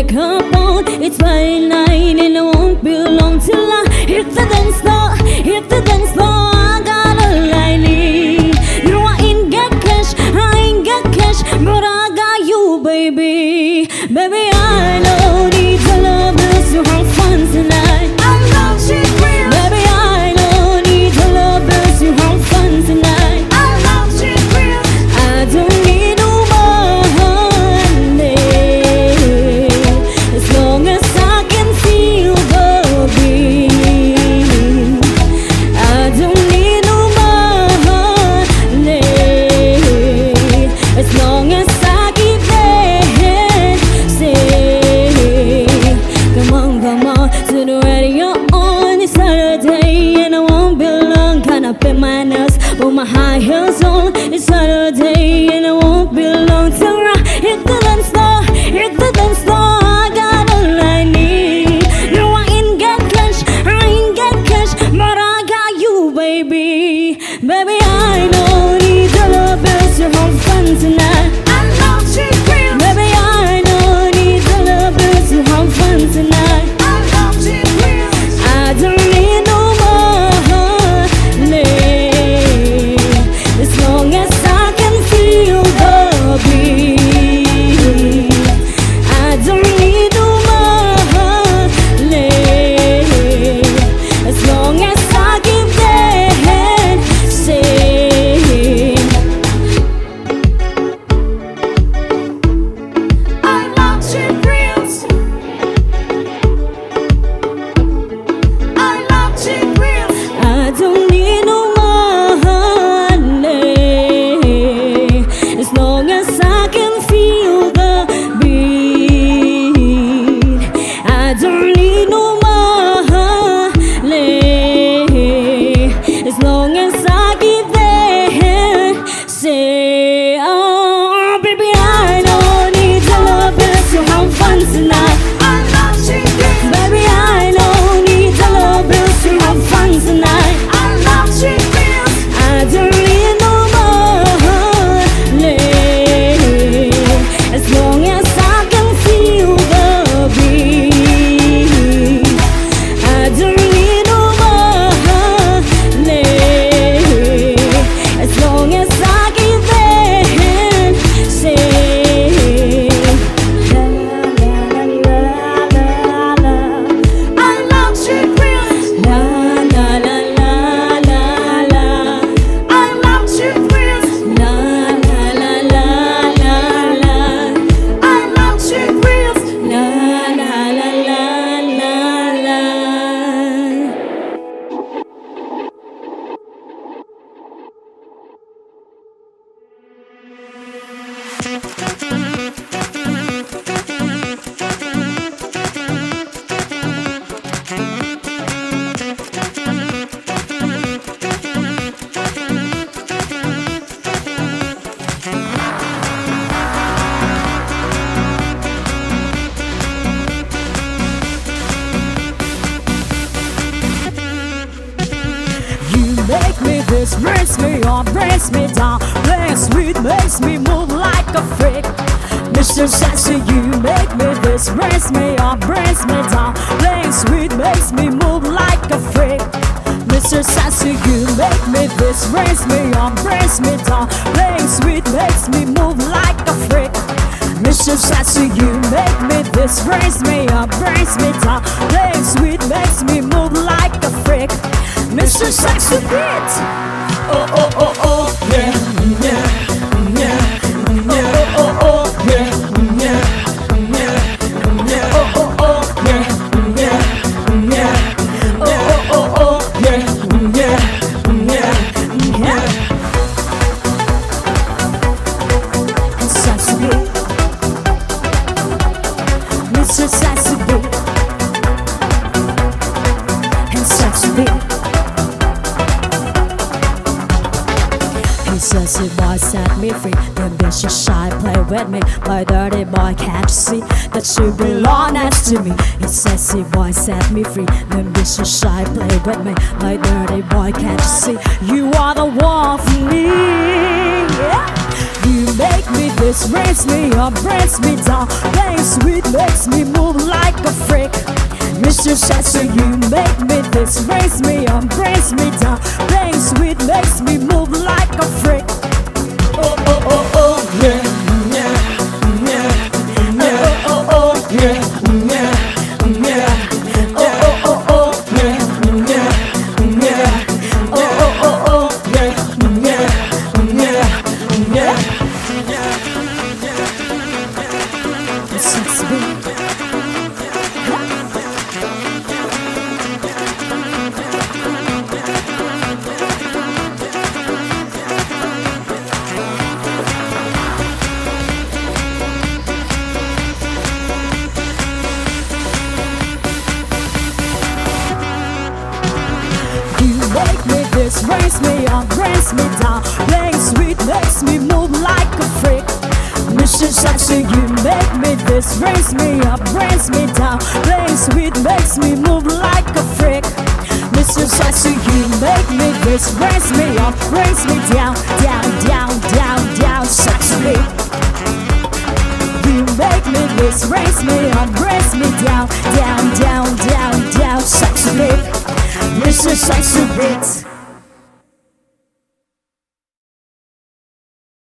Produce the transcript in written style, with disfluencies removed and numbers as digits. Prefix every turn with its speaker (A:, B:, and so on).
A: wake up on. It's Friday night and I won't be long till I hit the dance floor, hit the dance floor. I got all I need. You know I ain't got cash, I ain't got cash, but I got you, baby. Baby, I don't need your love just to have fun tonight. I love you real. Baby, I don't need your love just to have fun tonight. I love you real. I don't need no money as long as I can feel the beat. I don't need no money as long as I keep dancing. Come on, to the radio on. It's Saturday and I won't be long. Kinda put my nails, put my high heels on. It's Saturday and I won't be long till I hit the dance floor, hit the dance floor. I got all I need. No, I ain't got cash, I ain't got cash, but I got you, baby. Baby, I don't need your love just to have fun tonight. I love you real. Baby, I don't need your love just to have fun tonight. I love you real. I don't need no money as long as I can feel the beat. I don't need no money as long as I keep dancing. I love you real. I love you real. I don't need no money as long as I can feel the beat. I don't need no money as long as I keep dancing. Oh, baby, I don't need your love just to have fun tonight. I love you, baby, I don't need your love just to have fun tonight. I love you, I don't need no money as long as I can feel the beat. I don't need no money as long as I keep dancing. I love you real. La la la la la la. I love you real. La la la la la la. I love you real. La la la la la la. You make me this, brings me on, brings me down. Playing sweet makes me move like a freak. Mr. Sassy, you make me this, brings me on, brings me down. Playing sweet makes me move like a freak. Mr. Sassy, you make me this, brings me on, brings me down. Playing sweet makes me move like a freak. Mr. Sassy, you make me this, brings me up, brings me down. Playing sweet makes me move like a freak. Mr. Sassy beat. Oh oh oh oh yeah yeah yeah yeah. Oh oh oh yeah yeah yeah. Oh oh oh yeah yeah yeah. Oh oh oh yeah yeah yeah. Sassy beat. Mr. Sassy beat. And Sassy beat. He says he boy set me free. The bitch is shy, play with me. My dirty boy can't you see that you belong next to me. He says he boy set me free. The bitch is shy, play with me. My dirty boy can't you see you are the one for me. Yeah. You make make me this, brings me up, brings me down. Playing sweet makes me move like a freak. Mr. Sassy, you make me this, brings me up, brings me down. Playing sweet makes me move like a freak. Oh, oh, oh, oh, yeah, yeah, yeah, yeah. Oh, oh, oh, yeah, yeah, yeah. Oh, oh, oh, oh, yeah, yeah, yeah. Oh, oh, oh, oh, yeah, yeah, yeah. It's so sweet. Make me this, raise me up, brings me down. Playing sweet makes me move like a freak. Mr. Sassy, you make me this, raise me up, brings me down. Playing sweet makes me move like a freak. Mr. Sassy, you make me this, raise me up, brings me down, down, down, down, down, sexy. You make me this, raise me up, brings me down, down, down, down, down, sexy. Mr. Sexy Beats.